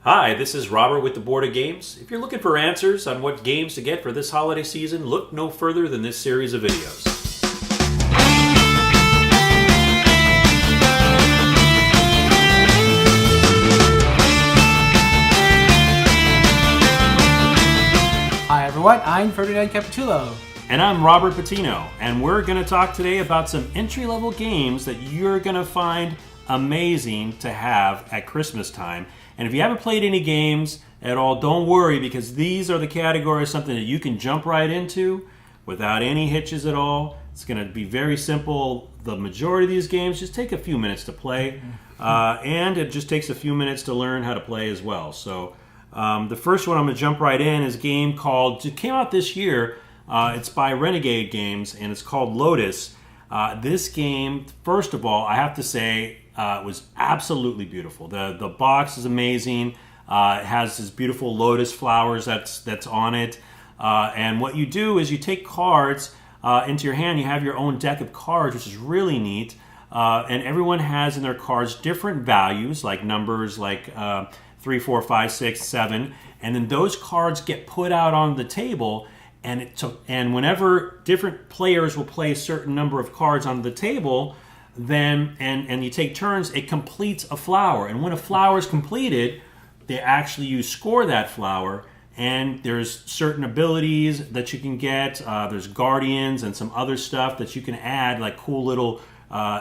Hi, this is Robert with the Board of Games. If you're looking for answers on what games to get for this holiday season, look no further than this series of videos. Hi everyone, I'm Ferdinand Capitullo. And I'm Robert Patino, and we're going to talk today about some entry-level games that you're going to find amazing to have at Christmas time. And if you haven't played any games at all, don't worry, because these are the categories, something that you can jump right into without any hitches at all. It's going to be very simple. The majority of these games just take a few minutes to play, and it just takes a few minutes to learn how to play as well. So the first one I'm going to jump right in is a game called, it came out this year, it's by Renegade Games, and it's called Lotus. This game, first of all, I have to say, was absolutely beautiful. The box is amazing. It has this beautiful lotus flowers that's on it. And what you do is you take cards into your hand. You have your own deck of cards, which is really neat. And everyone has in their cards different values, like numbers like 3, 4, 5, 6, 7. And then those cards get put out on the table. And whenever different players will play a certain number of cards on the table, then and you take turns, it completes a flower. And when a flower is completed, you score that flower. And there's certain abilities that you can get. There's guardians and some other stuff that you can add, like cool little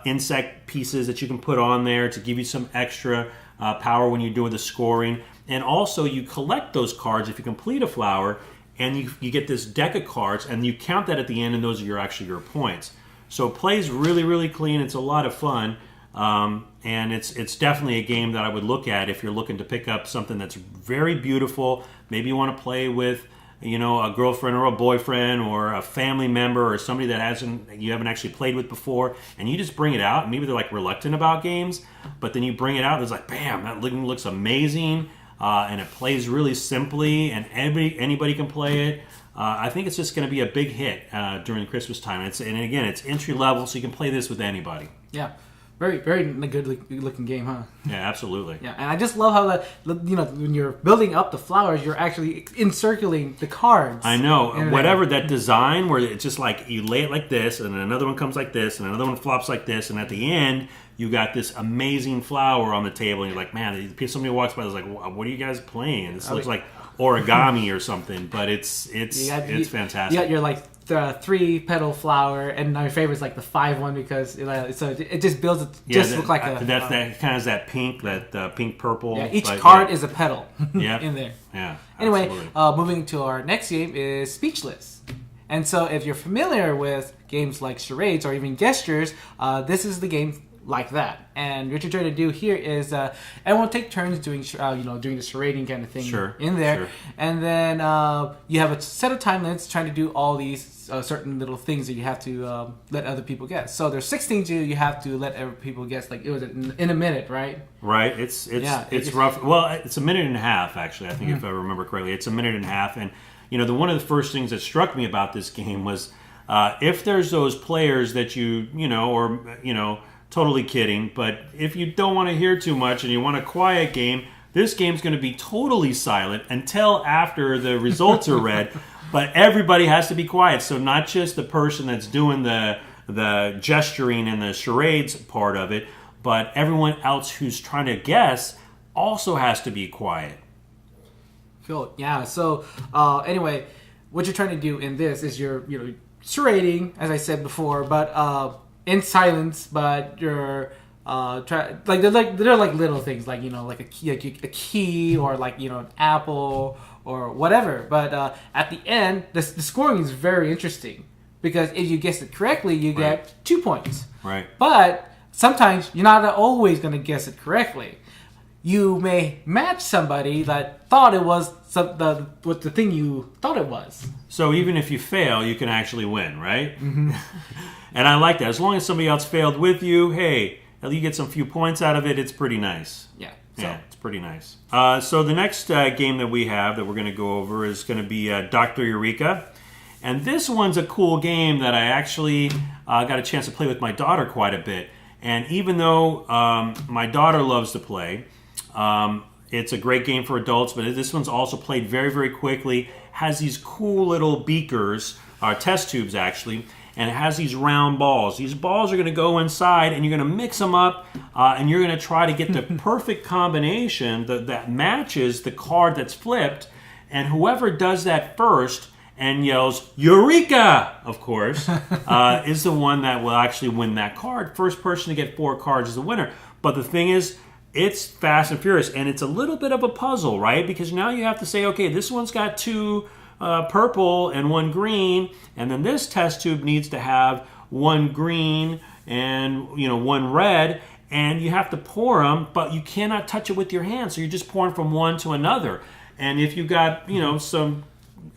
insect pieces that you can put on there to give you some extra power when you're doing the scoring. And also you collect those cards if you complete a flower. And you get this deck of cards, and you count that at the end, and those are actually your points. So it plays really, really clean. It's a lot of fun, and it's definitely a game that I would look at if you're looking to pick up something that's very beautiful. Maybe you want to play with, a girlfriend or a boyfriend or a family member or somebody that you haven't actually played with before, and you just bring it out. And maybe they're like reluctant about games, but then you bring it out. It's like, bam, that looks amazing. And it plays really simply, and anybody can play it. I think it's just going to be a big hit during Christmas time. And again, it's entry level, so you can play this with anybody. Yeah, very, very good looking game, huh? Yeah, absolutely. Yeah, and I just love how when you're building up the flowers, you're actually encircling the cards. I know. Whatever that design, where it's just like you lay it like this, and another one comes like this, and another one flops like this, and at the end, you got this amazing flower on the table, and you're like, man, somebody walks by, is like, what are you guys playing? This looks like origami or something, but it's fantastic. You got your the 3-petal flower, and my favorite is like the 5 one because it just builds it look like a that kind of that pink purple. Yeah, each card is a petal. Yeah, in there. Yeah. Anyway, moving to our next game is Speechless. And so, if you're familiar with games like charades or even gestures, this is the game like that. And what you're trying to do here is everyone take turns doing doing the charading kind of thing in there. Sure. And then you have a set of time limits trying to do all these certain little things that you have to let other people guess. So there's 6 things you have to let other people guess. Like it was in a minute, right? Right. It's rough. Well, it's a minute and a half actually. I think if I remember correctly, it's a minute and a half. And one of the first things that struck me about this game was if there's those players that totally kidding, but if you don't want to hear too much and you want a quiet game, this game's going to be totally silent until after the results are read. But everybody has to be quiet, so not just the person that's doing the gesturing and the charades part of it, but everyone else who's trying to guess also has to be quiet. Cool. Yeah. So anyway, what you're trying to do in this is you're charading, as I said before, but in silence, but you're they're like little things, like like a key or an apple or whatever. But at the end, the scoring is very interesting because if you guess it correctly, you get 2 points. Right. But sometimes you're not always going to guess it correctly. You may match somebody that thought it was what the thing you thought it was. So even if you fail, you can actually win, right? Mm-hmm. And I like that. As long as somebody else failed with you, hey, you get some few points out of it. It's pretty nice. Yeah. Yeah, it's pretty nice. So the next game that we have that we're going to go over is going to be Dr. Eureka. And this one's a cool game that I actually got a chance to play with my daughter quite a bit. And even though my daughter loves to play, It's a great game for adults, but this one's also played very, very quickly. Has these cool little beakers, test tubes actually, and it has these round balls. These balls are going to go inside, and you're going to mix them up, and you're going to try to get the perfect combination that matches the card that's flipped. And whoever does that first and yells "Eureka!" of course, is the one that will actually win that card. First person to get 4 cards is the winner. But the thing is, it's fast and furious, and it's a little bit of a puzzle, right? Because now you have to say, okay, this one's got 2 purple and 1 green, and then this test tube needs to have 1 green and 1 red, and you have to pour them, but you cannot touch it with your hands, so you're just pouring from one to another. And if you got some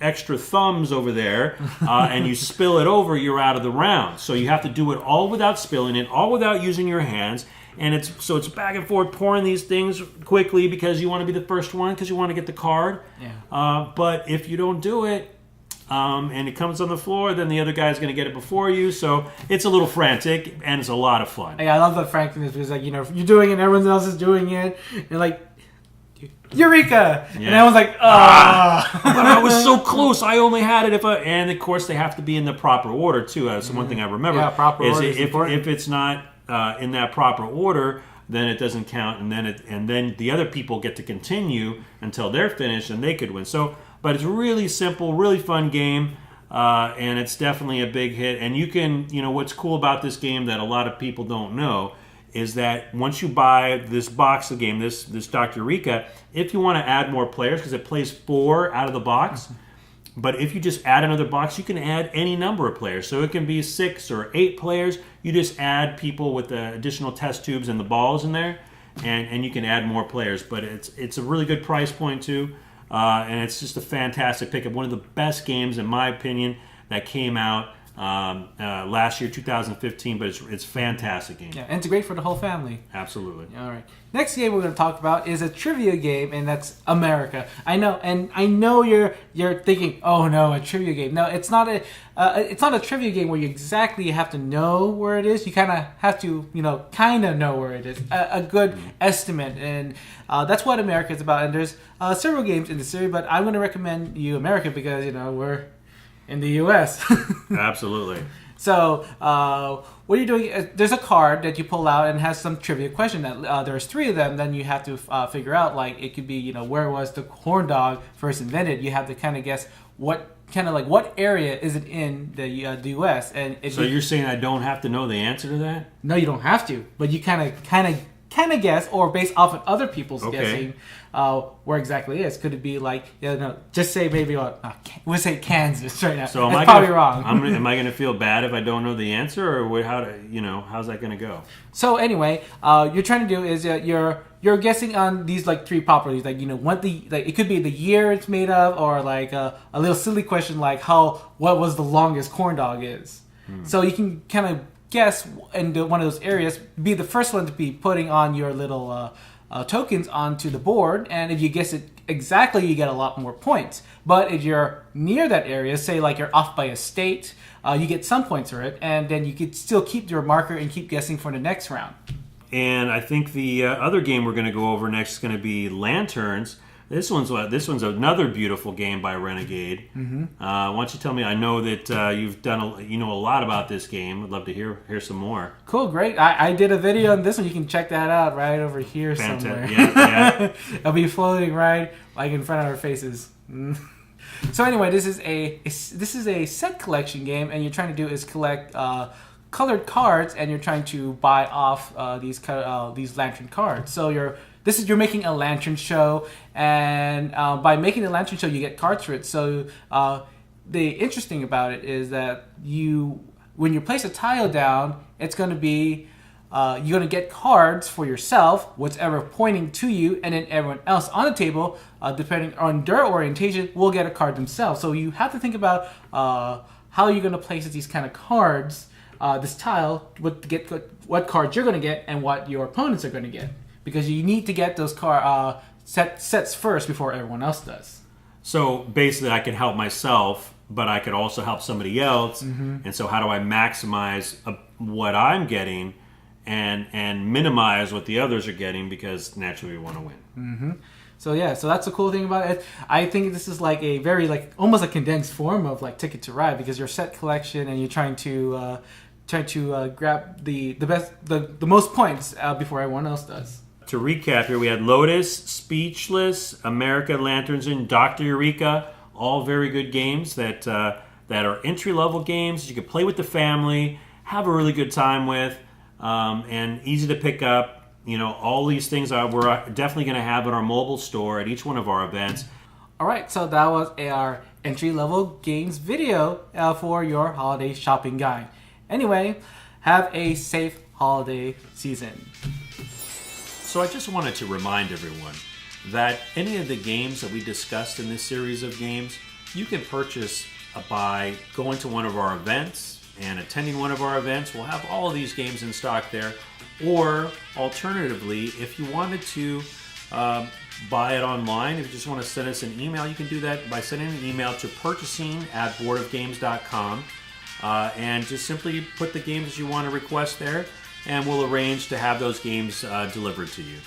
extra thumbs over there and you spill it over, you're out of the round. So you have to do it all without spilling it, all without using your hands. And it's back and forth pouring these things quickly because you want to be the first one because you want to get the card. Yeah. But if you don't do it and it comes on the floor, then the other guy's going to get it before you. So it's a little frantic and it's a lot of fun. Yeah, I love that frankness because you're doing it, everyone else is doing it. You're like, Eureka! Yeah. And I was like, but I was so close. I only had it and of course they have to be in the proper order too. That's one thing I remember. Yeah, proper order is if it's not in that proper order, then it doesn't count, and then the other people get to continue until they're finished, and they could win. So, but it's really simple, really fun game, and it's definitely a big hit. And you can, what's cool about this game that a lot of people don't know is that once you buy this box of game, this Dr. Eureka, if you want to add more players, because it plays 4 out of the box. But if you just add another box, you can add any number of players. So it can be 6 or 8 players. You just add people with the additional test tubes and the balls in there, and you can add more players. But it's a really good price point too, and it's just a fantastic pickup. One of the best games, in my opinion, that came out last year, 2015. But it's a fantastic game. Yeah, and it's great for the whole family. Absolutely. All right. Next game we're going to talk about is a trivia game, and that's America. I know you're thinking, oh no, a trivia game. No, it's not a trivia game where you exactly have to know where it is. You kind of have to, kind of know where it is. A good estimate, and that's what America is about. And there's several games in the series, but I'm going to recommend you America because we're in the U.S. Absolutely. So, what you're doing, there's a card that you pull out and has some trivia question. That there's 3 of them. Then you have to figure out, like, it could be, where was the corn dog first invented? You have to kind of guess what area is it in the U.S. And so you're saying I don't have to know the answer to that? No, you don't have to, but you kind of guess, or based off of other people's guessing, where exactly it is. Could it be like, just say maybe, we'll say Kansas right now. So that's probably wrong. Am I going to feel bad if I don't know the answer, or how's that going to go? So anyway, you're trying to do is you're guessing on these like 3 properties, like what it could be the year it's made of, or like a little silly question like what was the longest corn dog is. So you can kind of guess into one of those areas, be the first one to be putting on your little tokens onto the board, and if you guess it exactly, you get a lot more points. But if you're near that area, say like you're off by a state, you get some points for it, and then you could still keep your marker and keep guessing for the next round. And I think the other game we're going to go over next is going to be Lanterns. This one's another beautiful game by Renegade. Mm-hmm. Why don't you tell me? I know that you've done a lot about this game. I'd love to hear some more. Cool, great. I did a video on this one. You can check that out right over here somewhere. Yeah. It'll be floating right like in front of our faces. So anyway, this is a set collection game, and you're trying to do is collect colored cards, and you're trying to buy off these lantern cards. So you're making a lantern show, and by making the lantern show, you get cards for it. So the interesting about it is that when you place a tile down, it's going to be you're going to get cards for yourself, whatever pointing to you, and then everyone else on the table, depending on their orientation, will get a card themselves. So you have to think about how you're going to place these kind of cards, this tile, what cards you're going to get and what your opponents are going to get. Because you need to get those sets first before everyone else does. So basically, I can help myself, but I could also help somebody else. Mm-hmm. And so how do I maximize what I'm getting and minimize what the others are getting? Because naturally we want to win. Mm-hmm. So yeah, so that's the cool thing about it. I think this is like a very like almost a condensed form of like Ticket to Ride, because you're set collection and you're trying to grab the most points before everyone else does. To recap here, we had Lotus, Speechless, America Lanterns, and Dr. Eureka. All very good games that are entry-level games you can play with the family, have a really good time with, and easy to pick up. You know, all these things we're definitely going to have in our mobile store at each one of our events. All right, so that was our entry-level games video for your holiday shopping guide. Anyway, have a safe holiday season. So I just wanted to remind everyone that any of the games that we discussed in this series of games, you can purchase by going to one of our events and attending one of our events. We'll have all of these games in stock there. Or alternatively, if you wanted to buy it online, if you just want to send us an email, you can do that by sending an email to purchasing@boardofgames.com, and just simply put the games you want to request there, and we'll arrange to have those games delivered to you.